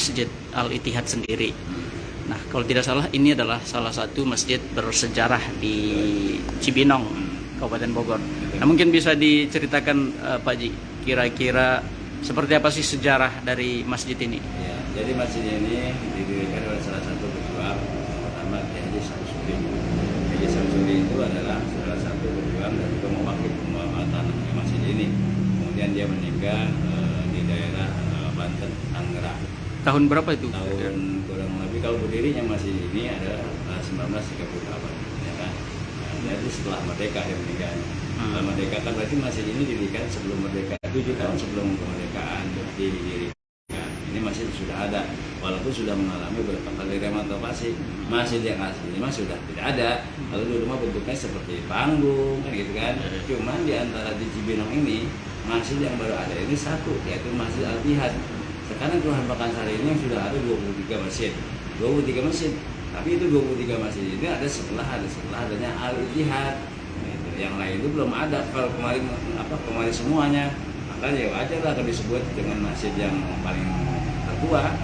Masjid Al-Ittihad sendiri. Nah, kalau tidak salah ini adalah salah satu masjid bersejarah di Cibinong, Kabupaten Bogor. Nah, mungkin bisa diceritakan Pak Ji, kira-kira seperti apa sih sejarah dari masjid ini? Ya, jadi masjid ini didirikan oleh salah satu pejuang pertama Kiai Haji Samsudin. Kiai Haji Samsudin itu adalah salah satu pejuang dan juga mewakili pembangunan masjid ini. Kemudian dia meninggal di daerah Banten, Tangerang. Tahun berapa itu? Tahun kurang lebih, kalau berdirinya masjid ini adalah 1938, ya kan? Nah, jadi setelah merdeka dia meninggal. Setelah merdeka kan berarti masjid ini didirikan sebelum merdeka, 7 tahun sebelum kemerdekaan didirikan. Ini masjid sudah ada, walaupun sudah mengalami beberapa kali renovasi. Masjid yang asli ini sudah tidak ada. Lalu dulu mah bentuknya seperti panggung kan gitu kan. Cuman di antara di Cibinong ini masjid yang baru ada ini satu, yaitu Masjid Al-Ittihad. Sekarang Kelurahan Pakansari ini sudah ada 23 masjid. 23 masjid. Tapi itu 23 masjid ini ada setelah adanya Al-Ittihad. Gitu. Yang lain itu belum ada. Kalau kemarin semuanya, maka ya wajar lah kalau disebut dengan masjid yang paling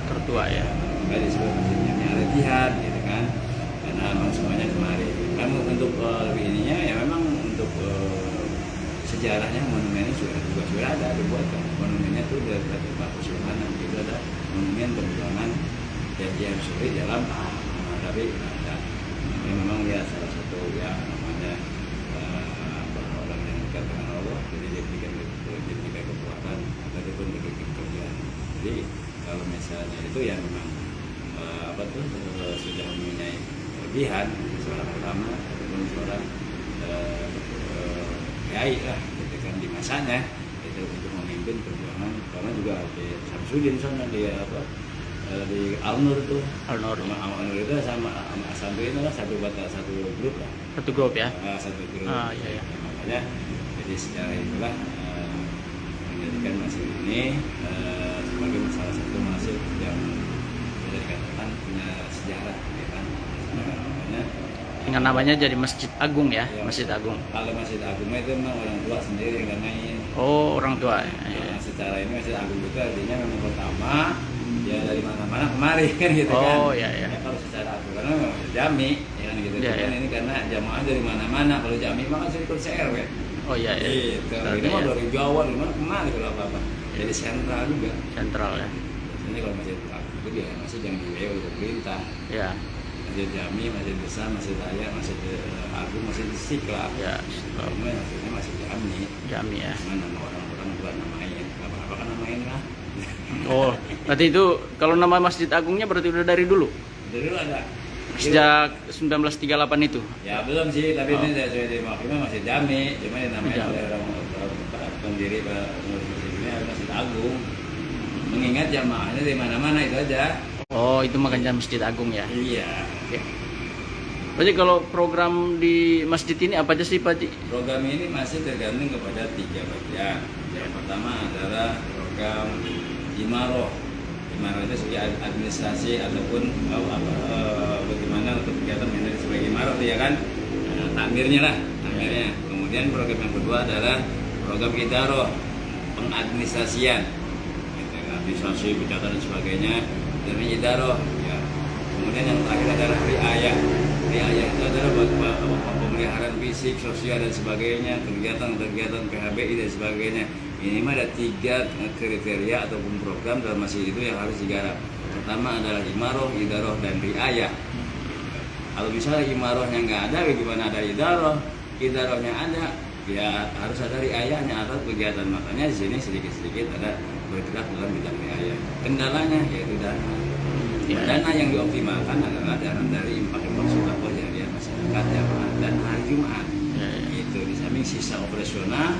tertua ya. Maka disebut masjidnya Al-Ittihad gitu kan. Karena memang semuanya kemarin. Kan untuk lebih ininya ya memang untuk sejarahnya monumennya sudah ada dibuat kan. Monumennya itu dari Pak Sultanan itu ada monumen perjuangan Kiai Samsudin dalam menghadapi Belanda. Ini memang ya salah satu ya namanya orang yang dekat dengan Allah, jadi dia diberikan kekuatan ataupun diberikan kerjaan. Jadi kalau misalnya itu ya memang sudah mempunyai kelebihan seorang ulama ataupun seorang kiai lah gitu kan di masanya itu untuk memimpin perjuangan. Karena juga di Samsudin sana dia di Al-Nur itu Al-Nur itu sama Samsudin itu satu grup lah, Satu grup ya. satu grup. Iya. Makanya jadi secara itulah menjadikan masjid ini sebagai salah satu masjid yang bisa dikatakan punya sejarah ya kan. Makanya Dengan namanya jadi Masjid Agung ya, Masjid Agung. Kalau Masjid Agung itu memang orang tua sendiri yang main. Oh, orang tua. Nah, secara ini Masjid Agung itu artinya memang pertama ya dari mana-mana kemari kan gitu kan. Oh iya. Ya, kalau secara aturan memang jami ya kan gitu. Iya, Kan iya. ini karena jamaah dari mana-mana. Kalau jami mah kan ikut CRW. Oh iya. Gitu. Ini mah dari Jawa dari mana kemari kalau apa-apa. Jadi sentral juga. Sentral ya. Ini kalau Masjid Agung itu dia masjid yang dibiayai oleh pemerintah. Ya. Masjid Jami, Masjid Besar, Masjid Raya, Masjid Agung, Masjid Istiqlal. Ya. Ini maksudnya Masjid Jami. Jami ya. Cuman nama orang-orang buat namain, apa kan namain lah. Oh, berarti itu kalau nama Masjid Agungnya berarti udah dari dulu? Dari dulu ada. Sejak 1938 itu? Ya belum sih, tapi ini dari Makimah Masjid Jami. Cuma yang namanya oleh orang pendiri masjid ini adalah Masjid Agung. Mengingat jamaahnya dari mana-mana itu aja. Oh, itu makanya Masjid Agung ya? Iya. Oke. Berarti kalau program di masjid ini apa aja sih Pak Ji? Program ini masih tergantung kepada 3 bagian. Yang pertama adalah program Imaroh. Imaroh itu sebagai administrasi ataupun bagaimana untuk kegiatan manajemen sebagai Imaroh ya kan. Nah, takmirnya lah, takmirnya. Kemudian program yang kedua adalah program Idaroh, pengadministrasian. Gitu, administrasi, pencatatan dan sebagainya. Dan Idaroh ya. Kemudian yang terakhir adalah riayah. Riayah itu adalah pemeliharaan fisik, sosial dan sebagainya, kegiatan-kegiatan PHBI dan sebagainya. Ini mah ada 3 kriteria ataupun program dalam masjid itu yang harus digarap. Pertama adalah Imaroh, Idaroh, dan riayah. Kalau misalnya Imarohnya nggak ada, bagaimana ada Idaroh? Idarohnya ada, ya harus ada riayahnya atau kegiatan. Makanya di sini sedikit-sedikit ada bergerak dalam bidang riayah. Kendalanya yaitu dana. Dana yang dioptimalkan adalah dana dari infak sedekah jariah masyarakat jamaah dan hari Jumat. Itu di samping sisa operasional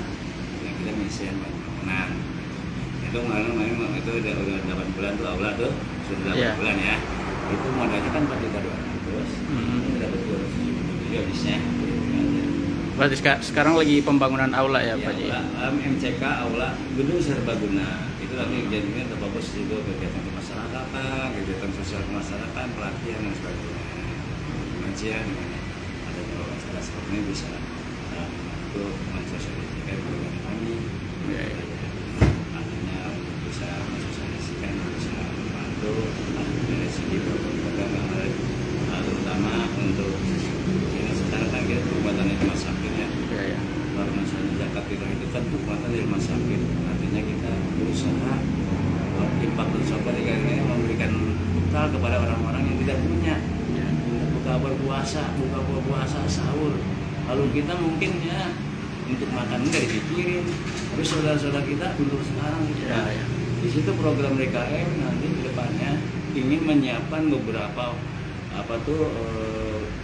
yang kita misian bangunan. Itu kemarin itu udah 8 bulan tuh aula tuh sudah 8 bulan ya. Itu modalnya kan 4.200.000. Itu dapat 270 habisnya. Berarti sekarang lagi pembangunan aula ya Pak Ji? MCK aula gedung serbaguna itu nanti jadinya terfokus juga kegiatan kemasyarakatan, kegiatan sosial kemasyarakatan, pelatihan dan sebagainya. Pengajian ada beberapa acara seperti ini bisa untuk mensosialisasikan program kami. Artinya bisa mensosialisasikan, bisa membantu menyediakan penguatan di rumah sakit. Artinya kita berusaha impak dan sobat ini memberikan bekal kepada orang-orang yang tidak punya. Buka puasa, sahur. Lalu kita mungkin ya untuk makan nggak dipikirin. Terus saudara-saudara kita dulu sekarang gitu. Di situ program DKM nanti ke depannya ingin menyiapkan beberapa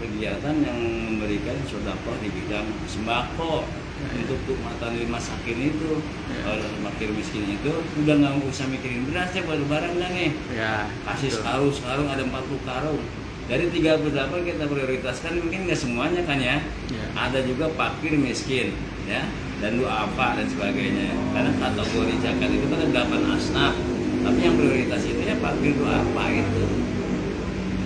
kegiatan yang memberikan sedekah di bidang sembako untuk keumatan di rumah sakit itu. Kalau fakir miskin itu udah nggak usah mikirin beras ya buat lebaran dah nih. Kasih sekarung ada 40 karung. Dari 38 kita prioritaskan mungkin nggak semuanya kan ya. Ada juga fakir miskin ya dan duafa dan sebagainya. Karena kategori zakat itu kan ada 8 asnaf. Tapi yang prioritas itu ya fakir duafa itu.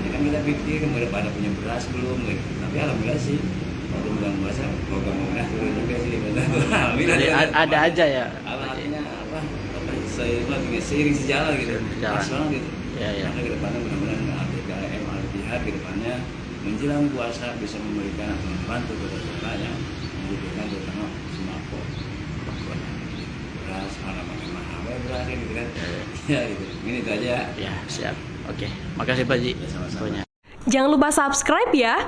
Ya kan kita pikir kemudian pada punya beras belum gitu. Tapi alhamdulillah sih waktu bulan puasa program pemerintah turun juga sih alhamdulillah. Jadi ada aja ya. Artinya seiring sejalan gitu. Pas banget gitu. Karena ke depannya mudah-mudahan DKM Al-Tihad ke depannya menjelang puasa bisa memberikan membantu kepada yang membutuhkan terutama sembako, beras, makan mahal, beras gitu kan. Ya gitu. Ini itu aja. Ya, siap. Oke. Makasih Pak Ji. Sama-sama. Jangan lupa subscribe ya.